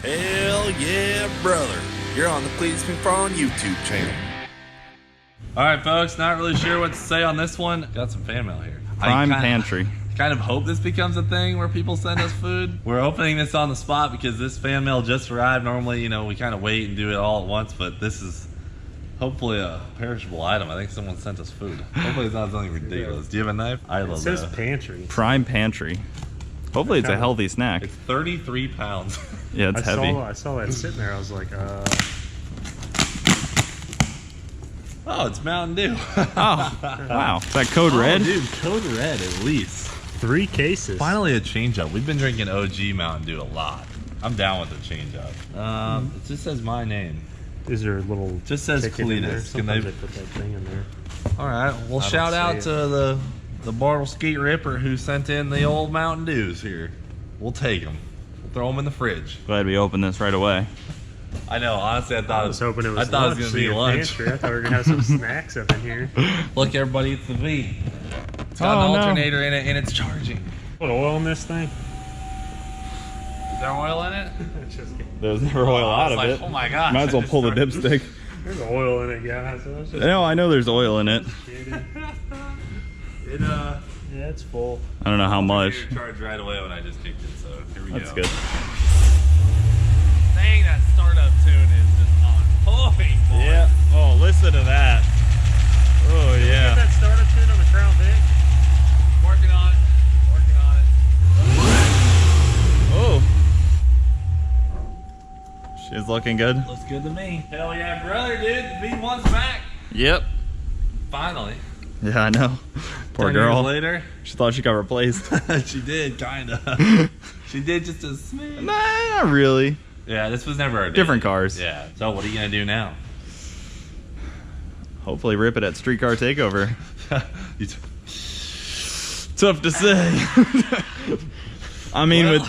Hell yeah, brother. You're on the Cleetus McFarland YouTube channel. Alright folks, not really sure what to say on this one. Got some fan mail here. Prime Pantry. Kind of hope this becomes a thing where people send us food. We're opening this on the spot because this fan mail just arrived. Normally, you know, we kind of wait and do it all at once, but this is hopefully a perishable item. I think someone sent us food. Hopefully it's not something ridiculous. Do you have a knife? I love that. It says pantry. Prime Pantry. Hopefully it's a healthy snack. It's 33 pounds. Yeah, it's heavy. I saw that sitting there. I was like, Oh, it's Mountain Dew. Oh, wow. Is that Code Red? Dude, Code Red at least. 3 cases. Finally a change up. We've been drinking OG Mountain Dew a lot. I'm down with the change up. It just says my name. Is there a little just says Cleetus. Sometimes they put that thing in there. All right. Well, shout out to the Bartle Skeet Ripper who sent in the old Mountain Dews here. We'll take them. We'll throw them in the fridge. Glad we opened this right away. I know. Honestly, I was hoping it was. I thought it was gonna be lunch. Pantry. I thought we were gonna have some snacks up in here. Look, everybody, it's the V. It's got an alternator in it, and it's charging. Put oil in this thing. Is there oil in it? There's never oil out of it. Oh my god! Might as well pull the dipstick. There's oil in it, guys. No, I know there's oil in it. Yeah, it's full. I don't know how much. Charged right away when I just kicked it. So here we go. That's good. Dang, that startup tune is just on point. Yeah. Oh, listen to that. Oh yeah. Get that startup tune on the Crown Vic. Working on it. Working on it. Oh. She's looking good. Looks good to me. Hell yeah, brother, dude. The V1's back. Yep. Finally. Yeah, I know. Poor 10 girl. years later. She thought she got replaced. She did, kinda. She did just a smidge. Nah, not really. Yeah, this was never our day. Different cars. Yeah. So what are you gonna do now? Hopefully rip it at Streetcar Takeover. Tough to say. I mean,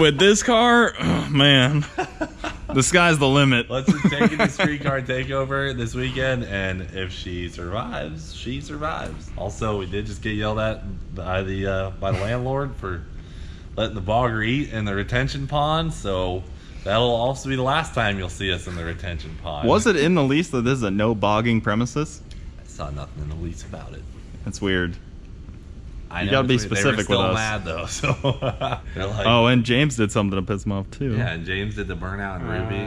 with this car, oh, man, the sky's the limit. Let's just take it to Streetcar Takeover this weekend, and if she survives, she survives. Also, we did just get yelled at by the landlord for letting the bogger eat in the retention pond, so that'll also be the last time you'll see us in the retention pond. Was it in the lease that this is a no bogging premises? I saw nothing in the lease about it. That's weird. You gotta be specific with us. They were still mad though, so they're like, oh, and James did something to piss him off too. yeah, and James did the burnout in Ruby.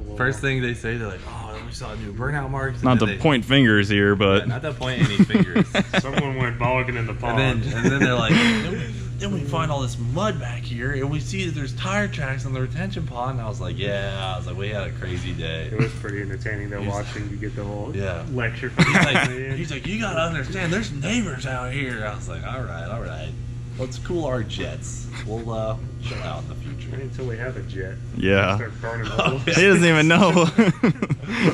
Well, First thing they say, they're like, oh, we saw new burnout marks. Not to point fingers here, but not to point any fingers. someone went bogging in the pond. And then they're like, then we find all this mud back here, and we see that there's tire tracks on the retention pond. And I was like, yeah. I was like, we had a crazy day. It was pretty entertaining though, watching you get the whole lecture. He's like, you gotta understand, there's neighbors out here. I was like, all right. Let's cool our jets. We'll chill out in the future. Wait until we have a jet. yeah. Start burning holes. He doesn't even know.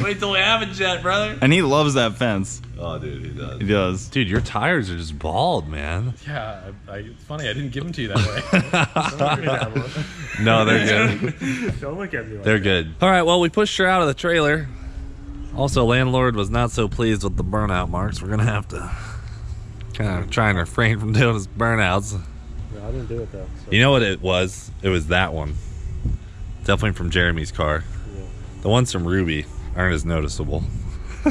Wait till we have a jet, brother. And he loves that fence. Oh, dude, he does. He does. Dude, your tires are just bald, man. Yeah, it's funny. I didn't give them to you that way. No, they're good. Don't look at me like They're that. good. All right, well, we pushed her out of the trailer. Also, landlord was not so pleased with the burnout marks. We're gonna have to kind of try and refrain from doing his burnouts. No, I didn't do it though. So. You know what it was? It was that one. Definitely from Jeremy's car. Yeah. The ones from Ruby aren't as noticeable. Do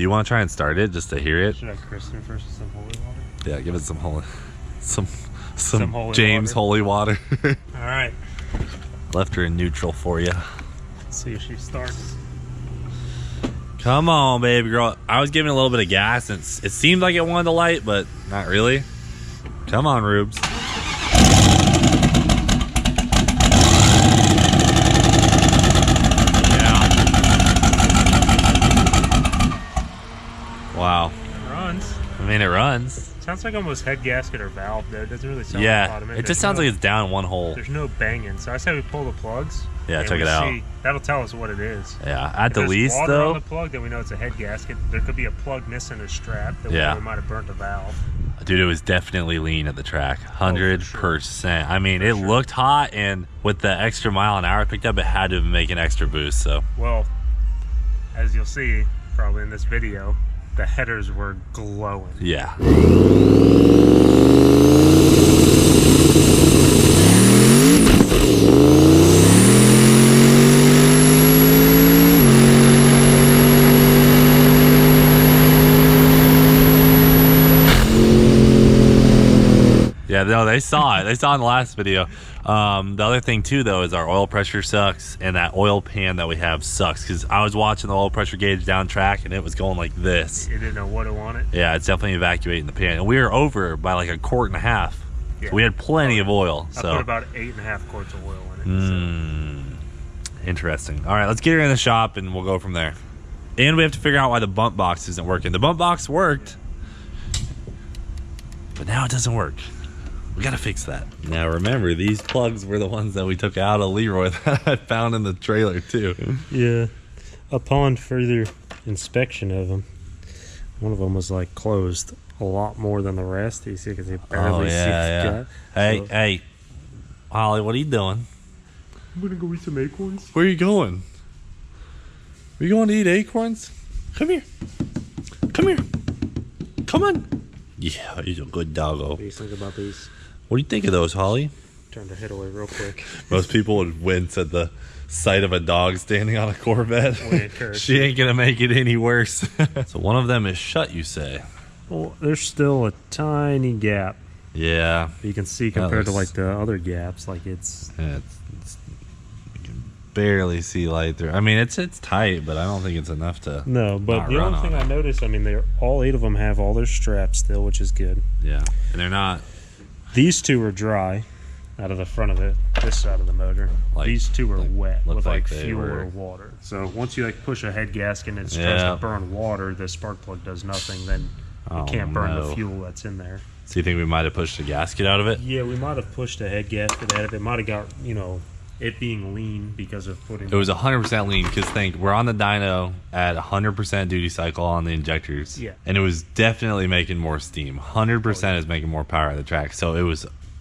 you want to try and start it just to hear it? Should I christen first with some holy water? Yeah, give it some holy, some holy James water. holy water. All right. Left her in neutral for you. Let's see if she starts. Come on, baby girl. I was giving it a little bit of gas, and it seemed like it wanted to light, but not really. Come on, Rubes. Yeah. Wow. It runs. I mean, it runs. Sounds like almost head gasket or valve though. It doesn't really sound like Yeah. bottom end. It just There's sounds no- like it's down one hole. There's no banging. So I say we pull the plugs. Yeah, and check we it out. see- That'll tell us what it is. Yeah. At the If there's least, water though. on the plug, then we know it's a head gasket. There could be a plug missing a strap that Yeah. we might have burnt a valve. Dude, it was definitely lean at the track. 100%. I mean, it sure. looked hot, and with the extra mile an hour it picked up, it had to make an extra boost. So, Well, as you'll see probably in this video, the headers were glowing. yeah. saw it. They saw it in the last video. The other thing too, though, is our oil pressure sucks, and that oil pan that we have sucks. Because I was watching the oil pressure gauge down track, and it was going like this. You didn't know what it wanted. Yeah, it's definitely evacuating the pan, and we were over by like a quart and a half. Yeah. So we had plenty of oil. I So put about 8.5 quarts of oil in it. Interesting. All right, let's get her in the shop, and we'll go from there. And we have to figure out why the bump box isn't working. The bump box worked, but now it doesn't work. We gotta fix that. Now remember, these plugs were the ones that we took out of Leroy that I found in the trailer too. Yeah. Upon further inspection of them, one of them was like closed a lot more than the rest. You see, because it barely got. Hey, Holly, what are you doing? I'm gonna go eat some acorns. Where are you going? Are you going to eat acorns? Come here. Come here. Come on. Yeah, he's a good doggo. What do you think about these? What do you think of those, Holly? Turn the head away real quick. Most people would wince at the sight of a dog standing on a Corvette. Well, She ain't gonna make it any worse. So one of them is shut, you say? Well, there's still a tiny gap. Yeah. You can see compared to like the other gaps, like it's Yeah, you can barely see light through. I mean, it's tight, but I don't think it's enough to. no. But Not the run only thing on I noticed, I mean, they're all 8 of them have all their straps still, which is good. Yeah, and they're not. These 2 are dry out of the front of it, this side of the motor. Like- These 2 are wet look with like like they fuel were. or water. So once you like push a head gasket and it starts Yeah. to burn water, the spark plug does nothing. Then Oh, it can't burn no. the fuel that's in there. So you think we might have pushed the gasket out of it? Yeah, we might have pushed a head gasket out of it. Might have got it being lean because of putting. It was 100% lean, because think we're on the dyno at 100% duty cycle on the injectors. Yeah. And it was definitely making more steam. 100% is making more power at the track. So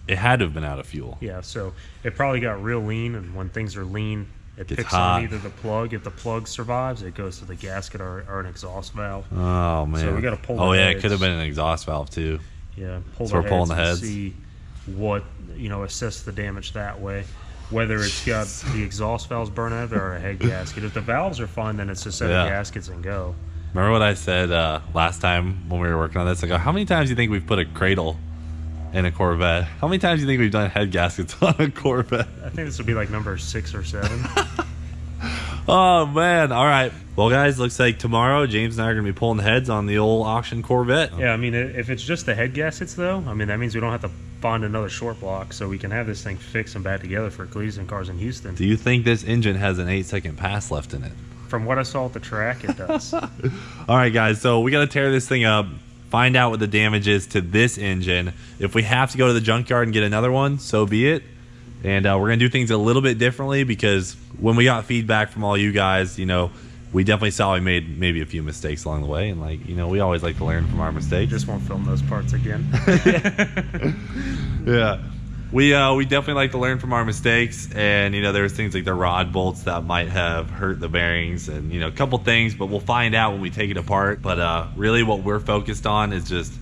it had to have been out of fuel. Yeah, so it probably got real lean, and when things are lean, it Gets picks hot. on either the plug. If the plug survives, it goes to the gasket or an exhaust valve. Oh man. So we gotta pull Oh the yeah, it heads. could have been an exhaust valve too. Yeah, pull So the we're pulling heads the and heads. see what assess the damage that way. Whether it's got the exhaust valves burn out of it or a head gasket. If the valves are fine, then it's a set Yeah. of gaskets and go. Remember what I said last time when we were working on this? I go, how many times do you think we've put a cradle in a Corvette? How many times do you think we've done head gaskets on a Corvette? I think this would be like number 6 or 7. Oh man! All right. Well, guys, looks like tomorrow James and I are gonna be pulling heads on the old auction Corvette. Yeah, I mean, if it's just the head gaskets, though, I mean, that means we don't have to find another short block, so we can have this thing fixed and back together for Cleetus and Cars in Houston. Do you think this engine has an 8-second pass left in it? From what I saw at the track, it does. All right, guys. So we got to tear this thing up, find out what the damage is to this engine. If we have to go to the junkyard and get another one, so be it. And we're going to do things a little bit differently, because when we got feedback from all you guys, we definitely saw we made maybe a few mistakes along the way. And, we always like to learn from our mistakes. Just won't film those parts again. Yeah. We definitely like to learn from our mistakes. And, there's things like the rod bolts that might have hurt the bearings and, a couple things. But we'll find out when we take it apart. But really what we're focused on is just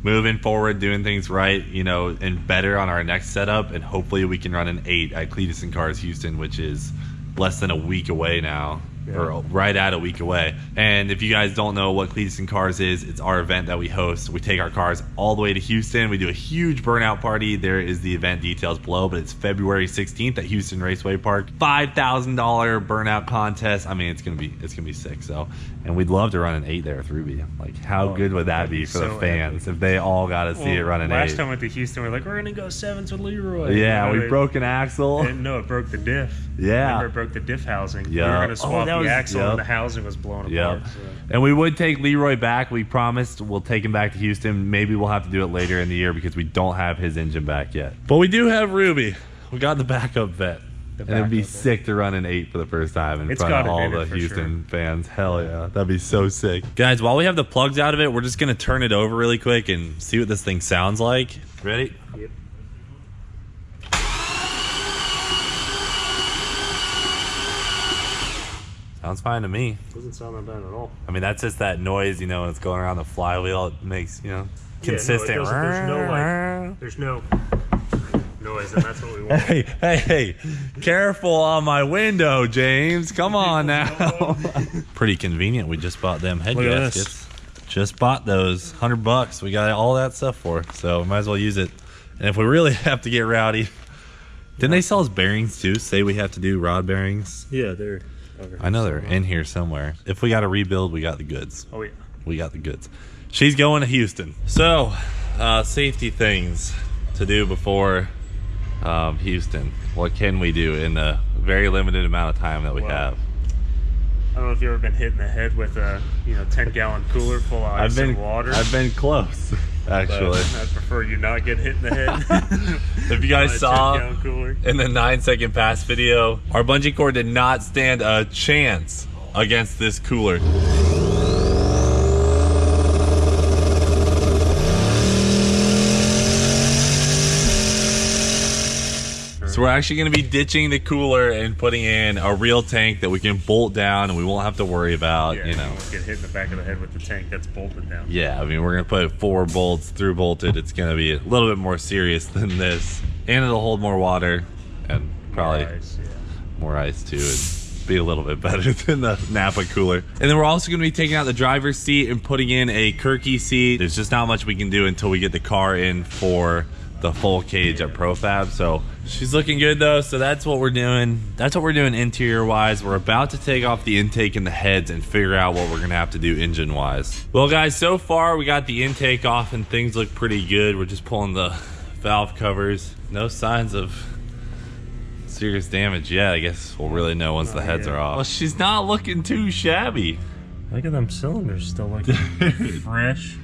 moving forward, doing things right, and better on our next setup, and hopefully we can run an 8 at Cleetus and Cars Houston, which is less than a week away now. Or right at a week away. And if you guys don't know what Cleetus and Cars is, it's our event that we host. We take our cars all the way to Houston. We do a huge burnout party. There is the event details below, but it's February 16th at Houston Raceway Park. $5,000 burnout contest. I mean, it's gonna be sick. So, and we'd love to run an 8 there with Ruby. Like, how good would that be for the fans if they all got to see it run an 8? Last time we went to Houston, we were like, we're gonna go 7s with Leroy. Yeah, we broke an axle. No, it broke the diff. Yeah. Remember, it broke the diff housing. Yeah. We were gonna swap the axle, yep. and the housing was blown Yep. apart. So. And we would take Leroy back. We promised we'll take him back to Houston. Maybe we'll have to do it later in the year because we don't have his engine back yet. But we do have Ruby. We got the backup vet. And it'd be sick to run an 8 for the first time in front of all the Houston fans. Hell yeah. That'd be so sick. Guys, while we have the plugs out of it, we're just going to turn it over really quick and see what this thing sounds like. Ready? Yep. Sounds fine to me. Doesn't sound that bad at all. I mean, that's just that noise, when it's going around the flywheel. It makes, consistent. There's no noise, and that's what we want. Hey, careful on my window, James. Come on now. Pretty convenient. We just bought them head Look at gaskets. Just bought those. $100. We got all that stuff for, so we might as well use it. And if we really have to get rowdy, didn't they sell us bearings too? Say we have to do rod bearings? Yeah, they're over here I know they're somewhere. in here somewhere. If we got to rebuild, we got the goods. Oh, yeah. We got the goods. She's going to Houston. So, safety things to do before Houston. What can we do in the very limited amount of time that we have? I don't know if you've ever been hit in the head with a 10-gallon cooler full of ice and water. I've been close, actually. I prefer you not get hit in the head. If you guys saw 10-gallon cooler. in the 9-second pass video, our bungee cord did not stand a chance against this cooler. So we're actually going to be ditching the cooler and putting in a real tank that we can bolt down and we won't have to worry about, Yeah, you know. won't get hit in the back of the head with the tank that's bolted down. Yeah, I mean, we're going to put 4 bolts through bolted. It's going to be a little bit more serious than this. And it'll hold more water and probably more ice too. And be a little bit better than the Napa cooler. And then we're also going to be taking out the driver's seat and putting in a Kirky seat. There's just not much we can do until we get the car in for the full cage at ProFab. So she's looking good though, so that's what we're doing. That's what we're doing interior wise. We're about to take off the intake and the heads and figure out what we're gonna have to do engine wise. Well guys, so far we got the intake off and things look pretty good. We're just pulling the valve covers. No signs of serious damage yet. I guess we'll really know once the heads are off. Well, she's not looking too shabby. Look at them cylinders still looking fresh.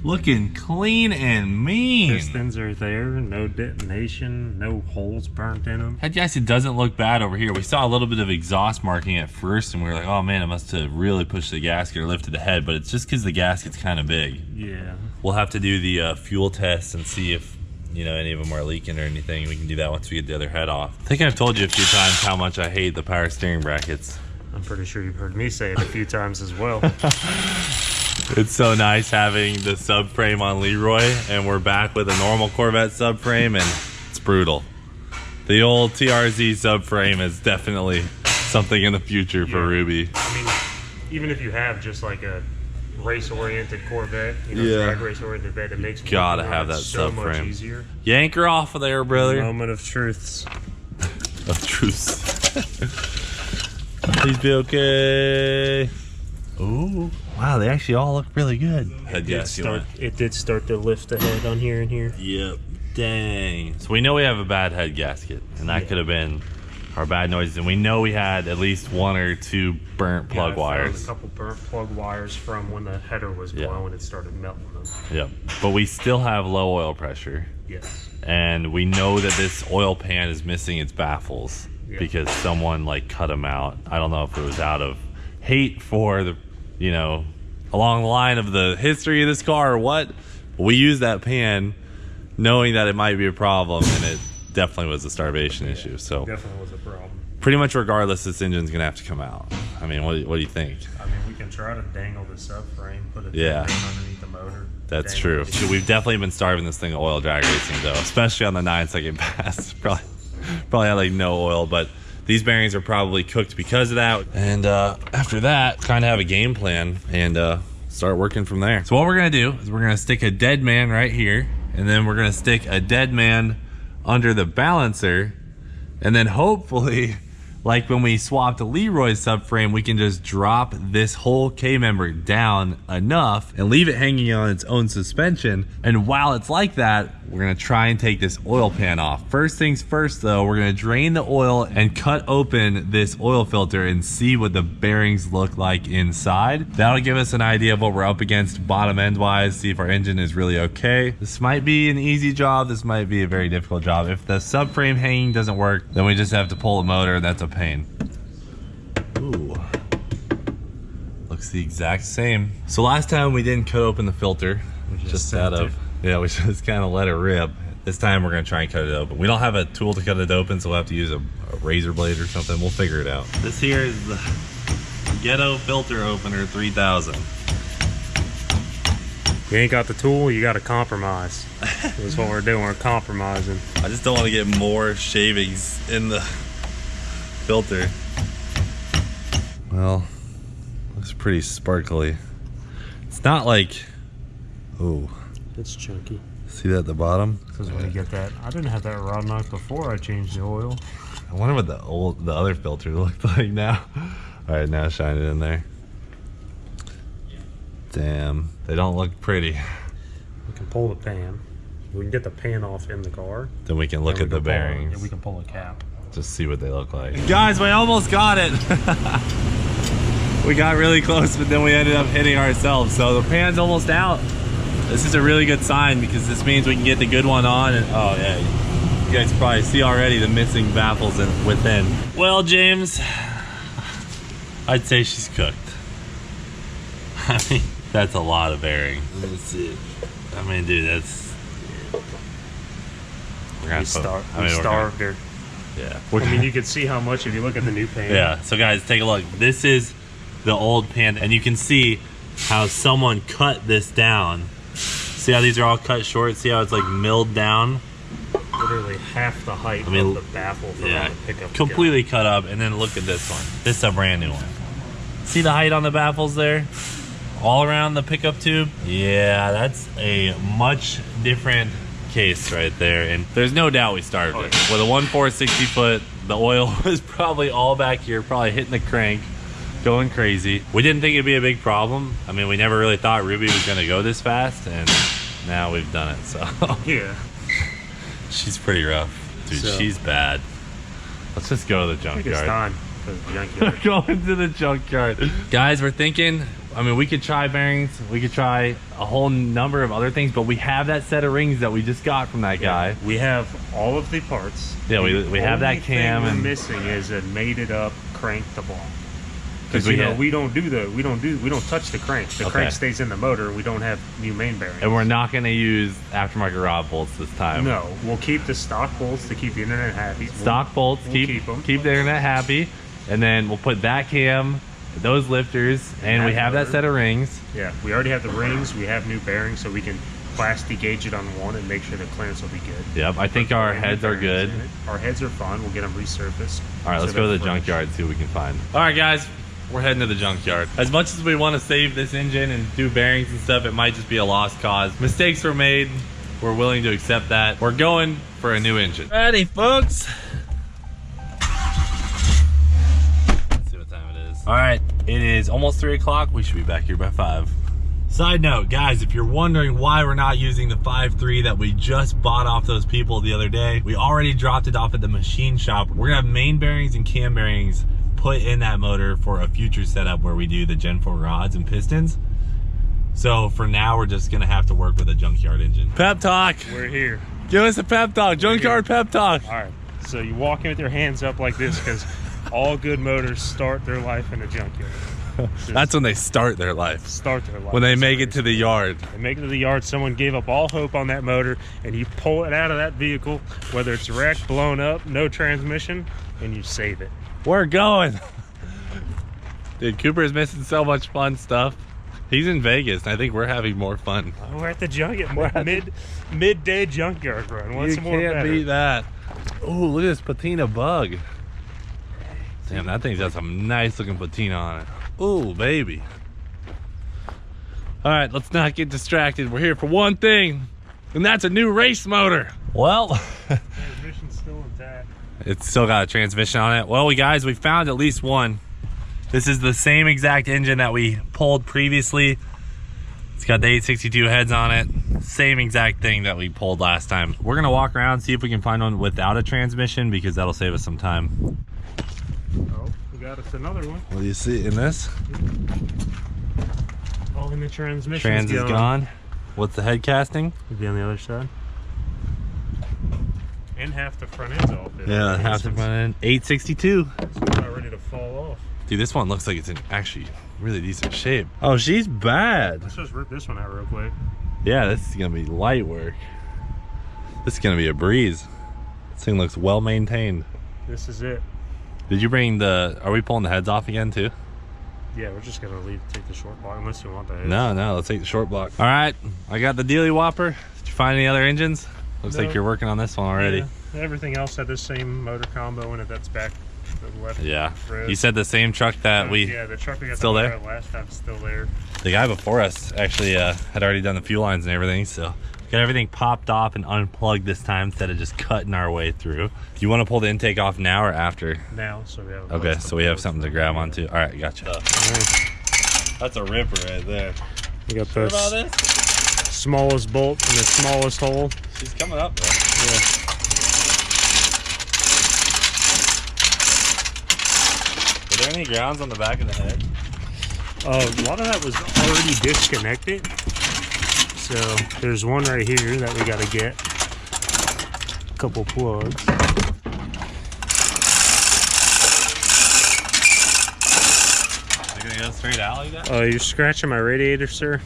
Looking clean and mean. Pistons are there, no detonation, no holes burnt in them. Head gasket doesn't look bad over here. We saw a little bit of exhaust marking at first and we were like, oh man, it must have really pushed the gasket or lifted the head, but it's just because the gasket's kind of big. Yeah. We'll have to do the fuel test and see if any of them are leaking or anything. We can do that once we get the other head off. I think I've told you a few times how much I hate the power steering brackets. I'm pretty sure you've heard me say it a few times as well. It's so nice having the subframe on Leroy, and we're back with a normal Corvette subframe, and it's brutal. The old TRZ subframe is definitely something in the future for Ruby. I mean, even if you have just like a race-oriented Corvette, drag race-oriented Corvette, it makes Gotta have that so much subframe. easier. Yank her off of there, brother. Moment of truths. Of truth. Please be okay. Ooh. Wow, they actually all look really good. It did start to lift the head on here and here. Yep. Dang. So we know we have a bad head gasket, and that could have been our bad noises. And we know we had at least 1 or 2 burnt plug wires. A couple burnt plug wires from when the header was blowing. It started melting them. Yep. But we still have low oil pressure. Yes. And we know that this oil pan is missing its baffles because someone cut them out. I don't know if it was out of hate for the along the line of the history of this car or what. We used that pan knowing that it might be a problem, and it definitely was a starvation issue. So Definitely was a problem. pretty much regardless, this engine's gonna have to come out. I mean, what do you think? I mean, we can try to dangle the subframe, put it underneath the motor. That's true. We've definitely been starving this thing of oil drag racing though, especially on the 9-second pass. Probably had no oil, but these bearings are probably cooked because of that. And after that, kind of have a game plan and start working from there. So what we're gonna do is we're gonna stick a dead man right here, and then we're gonna stick a dead man under the balancer, and then hopefully, like when we swapped Leroy's subframe, we can just drop this whole K-member down enough and leave it hanging on its own suspension. And while it's like that, we're gonna try and take this oil pan off. First things first though, we're gonna drain the oil and cut open this oil filter and see what the bearings look like inside. That'll give us an idea of what we're up against bottom end wise, see if our engine is really okay. This might be an easy job, this might be a very difficult job. If the subframe hanging doesn't work, then we just have to pull the motor, and that's a pain. Ooh. Looks the exact same. So last time we didn't cut open the filter, just out of we just kind of let it rip. This time we're gonna try and cut it open. We don't have a tool to cut it open, so we'll have to use a razor blade or something. We'll figure it out. This here is the Ghetto Filter Opener 3000. You ain't got the tool, you got to compromise. That's what we're doing. We're compromising. I just don't want to get more shavings in the filter. Well, looks pretty sparkly. It's not like, ooh, It's chunky. See that at the bottom? Because when you get that, I didn't have that rod knock before I changed the oil. I wonder what the other filter looked like now. All right, now shine it in there. Damn, they don't look pretty. We can pull the pan. We can get the pan off in the car. Then we can look at the bearings. Yeah, we can pull the cap. Just see what they look like. Guys, we almost got it. We got really close, but then we ended up hitting ourselves. So the pan's almost out. This is a really good sign because this means we can get the good one on. And oh yeah, you guys probably see already the missing baffles within. Well, James, I'd say she's cooked. I mean, that's a lot of bearings. Let's see. I mean, dude, that's. We starved her. Yeah. I mean, you can see how much if you look at the new pan. Yeah. So guys, take a look. This is the old pan, and you can see how someone cut this down. See how these are all cut short? See how it's like milled down? Literally half the height of the baffle from the pickup. Completely cut up. And then look at this one. This is a brand new one. See the height on the baffles there? All around the pickup tube? Yeah, that's a much different case right there. And there's no doubt we started it. With a 1.4 60 foot, the oil was probably all back here, probably hitting the crank, going crazy. We didn't think it'd be a big problem. I mean, we never really thought Ruby was gonna go this fast, and now we've done it, so. Yeah. She's pretty rough. Dude, she's bad. Let's just go to the junkyard. I think it's time for the junkyard. Going to the junkyard. Guys, we're thinking, I mean, we could try bearings, we could try a whole number of other things, but we have that set of rings that we just got from that guy. We have all of the parts. Yeah, we have that cam. The and only thing we're missing is a mated up crank to block. Because we don't touch the crank. The crank stays in the motor. We don't have new main bearings. And we're not going to use aftermarket rod bolts this time. No, we'll keep the stock bolts to keep the internet happy. Stock bolts, keep the internet happy, and then we'll put that cam, those lifters, and we have that set of rings. Yeah, we already have the rings. We have new bearings, so we can plastic gauge it on one and make sure the clearance will be good. Yep, I think our heads are good. Our heads are fine. We'll get them resurfaced. All right, let's go to the junkyard and see what we can find. All right, guys. We're heading to the junkyard. As much as we want to save this engine and do bearings and stuff, it might just be a lost cause. Mistakes were made. We're willing to accept that. We're going for a new engine. Ready, folks? Let's see what time it is. All right, it is almost 3 o'clock. We should be back here by 5. Side note, guys, if you're wondering why we're not using the 5.3 that we just bought off those people the other day, we already dropped it off at the machine shop. We're gonna have main bearings and cam bearings put in that motor for a future setup where we do the Gen 4 rods and pistons. So for now, we're just gonna have to work with a junkyard engine. Pep talk. We're here. Give us a pep talk. Junkyard pep talk. All right. So you walk in with your hands up like this because all good motors start their life in a junkyard. That's when they start their life. Start their life. When they make it to the yard. They make it to the yard. Someone gave up all hope on that motor, and you pull it out of that vehicle, whether it's wrecked, blown up, no transmission, and you save it. We're going. Dude, Cooper's missing so much fun stuff. He's in Vegas, and I think we're having more fun. We're at the junkyard, midday junkyard run. What's You more can't better? beat that. Oh, look at this patina bug. Damn, that thing's got some nice looking patina on it. Oh, baby. All right, let's not get distracted. We're here for one thing, and that's a new race motor. Well, Transmission's still intact. it's still got a transmission on it. Well, we found at least one. This is the same exact engine that we pulled previously. It's got the 862 heads on it. Same exact thing that we pulled last time. We're gonna walk around, see if we can find one without a transmission because that'll save us some time. Oh, we got us another one. What do you see in this? Oh, and the transmission. Trans is gone. What's the head casting? It'd be on the other side. And half the front end's off. Yeah, half the front end. 862. It's about ready to fall off. Dude, this one looks like it's in actually really decent shape. Oh, she's bad. Let's just rip this one out real quick. Yeah, this is gonna be light work. This is gonna be a breeze. This thing looks well maintained. This is it. Did you bring are we pulling the heads off again too? Yeah, we're just gonna take the short block unless you want the heads. No, let's take the short block. All right, I got the dealy whopper. Did you find any other engines? Looks like you're working on this one already. Yeah, everything else had the same motor combo in it. That's back to the left. Yeah. Red. You said the same truck that the truck we got still there? last time is still there. The guy before us actually had already done the fuel lines and everything, so Got everything popped off and unplugged this time instead of just cutting our way through. Do you want to pull the intake off now or after? Now, so we have. Okay, so we have something to grab onto. All right, gotcha. That's a ripper right there. We got Sure the about this? smallest bolt in the smallest hole. She's coming up, bro. Yeah. Were there any grounds on the back of the head? A lot of that was already disconnected. So there's one right here that we got to get. A couple plugs. They're gonna go straight out like that? Oh, you're scratching my radiator, sir?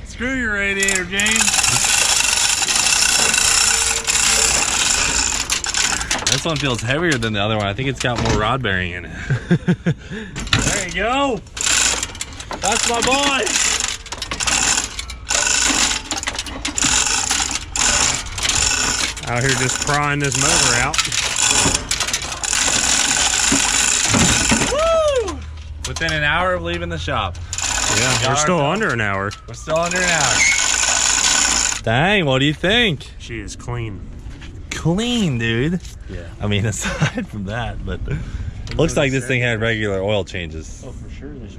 Screw your radiator, James. This one feels heavier than the other one. I think it's got more rod bearing in it. There you go. That's my boy. Out here just prying this motor out. Woo! Within an hour of leaving the shop. Yeah, we're still under an hour. We're still under an hour. Dang, what do you think? She is clean. Clean, dude. Yeah. I mean, aside from that, but looks like this thing had regular oil changes. Oh, for sure. There's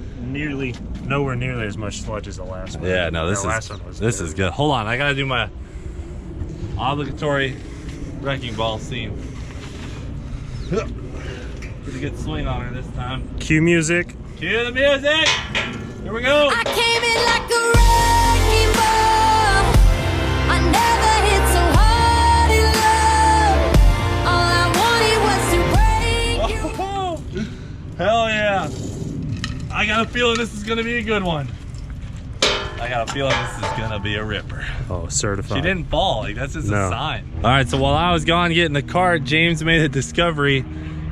nowhere nearly as much sludge as the last one. Yeah, no, The last one was this is good. Hold on, I gotta do my obligatory wrecking ball scene. Get a good swing on her this time. Cue music. Cue the music. Here we go. I came in like a wrecking ball. I never hit so hard in love. All I wanted was to break you. Hell yeah. I got a feeling this is gonna be a good one. I got a feeling this is gonna be a ripper. Oh, certified. She didn't fall, like that's just No. a sign. All right, so while I was gone getting the cart, James made a discovery.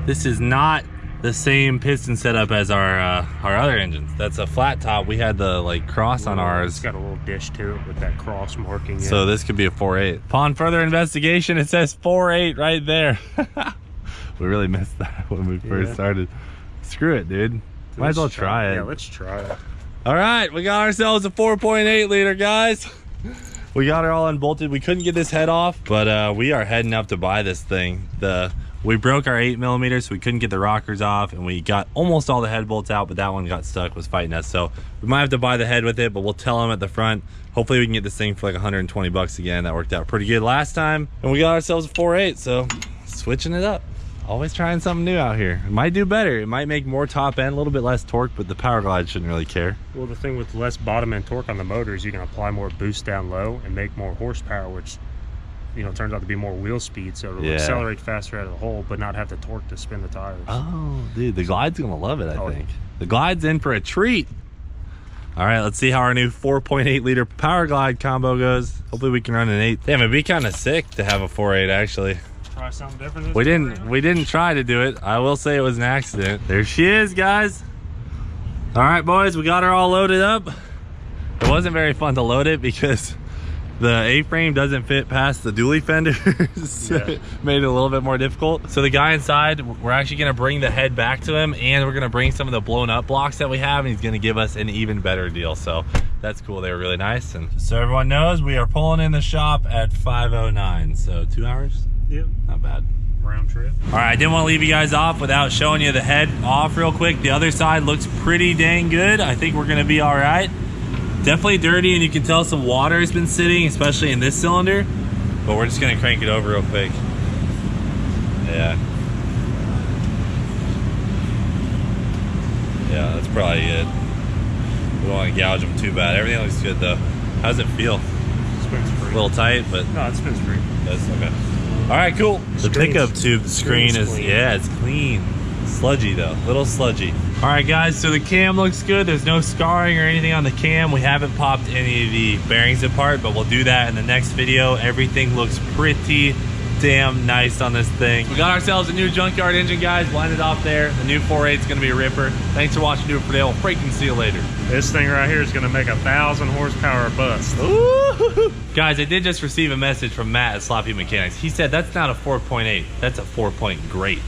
This is not the same piston setup as our other engines. That's a flat top. We had the like cross on It's ours. got a little dish to it with that cross marking. So this could be a 4.8. Upon further investigation, it says 4.8 right there. We really missed that when we first started. Screw it, dude. Might as well try it. Yeah, let's try it. All right, we got ourselves a 4.8 liter, guys. We got her all unbolted. We couldn't get this head off, but we are heading up to buy this thing. We broke our 8mm, so we couldn't get the rockers off, and we got almost all the head bolts out, but that one got stuck, was fighting us. So we might have to buy the head with it, but we'll tell them at the front. Hopefully we can get this thing for like 120 bucks again. That worked out pretty good last time. And we got ourselves a 4.8, so switching it up. Always trying something new out here. It might do better. It might make more top end, a little bit less torque, but the Power Glide shouldn't really care. Well, the thing with less bottom end torque on the motor is you can apply more boost down low and make more horsepower, which, you know, turns out to be more wheel speed, so it'll accelerate faster out of the hole, but not have the torque to spin the tires. Oh, dude, the Glide's gonna love it, I Oh, think. The Glide's in for a treat. All right, let's see how our new 4.8 liter Power Glide combo goes. Hopefully we can run an 8. Damn, it'd be kind of sick to have a 4.8 actually. Try something different. We didn't try to do it. I will say it was an accident. There she is, guys. All right, boys, we got her all loaded up. It wasn't very fun to load it because the A-frame doesn't fit past the dually fenders. Yeah. Made it a little bit more difficult. So the guy inside, we're actually gonna bring the head back to him, and we're gonna bring some of the blown up blocks that we have, and he's gonna give us an even better deal. So that's cool. They were really nice. And so everyone knows, we are pulling in the shop at 5:09. So 2 hours? Yep. Not bad. Round trip. All right, I didn't want to leave you guys off without showing you the head off real quick. The other side looks pretty dang good. I think we're gonna be all right. Definitely dirty, and you can tell some water has been sitting, especially in this cylinder, but we're just gonna crank it over real quick. Yeah. Yeah, that's probably it. We don't want to gouge them too bad. Everything looks good though. How does it feel? Spins free. A little tight, but No, it spins free. that's okay. All right, cool. The pickup tube screen is, clean. yeah, it's clean. Sludgy though, little sludgy. All right, guys, so the cam looks good. There's no scarring or anything on the cam. We haven't popped any of the bearings apart, but we'll do that in the next video. Everything looks pretty damn nice on this thing. We got ourselves a new Junkyard engine, guys. Line it off there. The new 4.8 is gonna be a ripper. Thanks for watching. Do it for Dale. Freaking see you later. This thing right here is going to make 1,000 horsepower bust. Ooh. Guys, I did just receive a message from Matt at Sloppy Mechanics. He said that's not a 4.8, that's a 4 point great.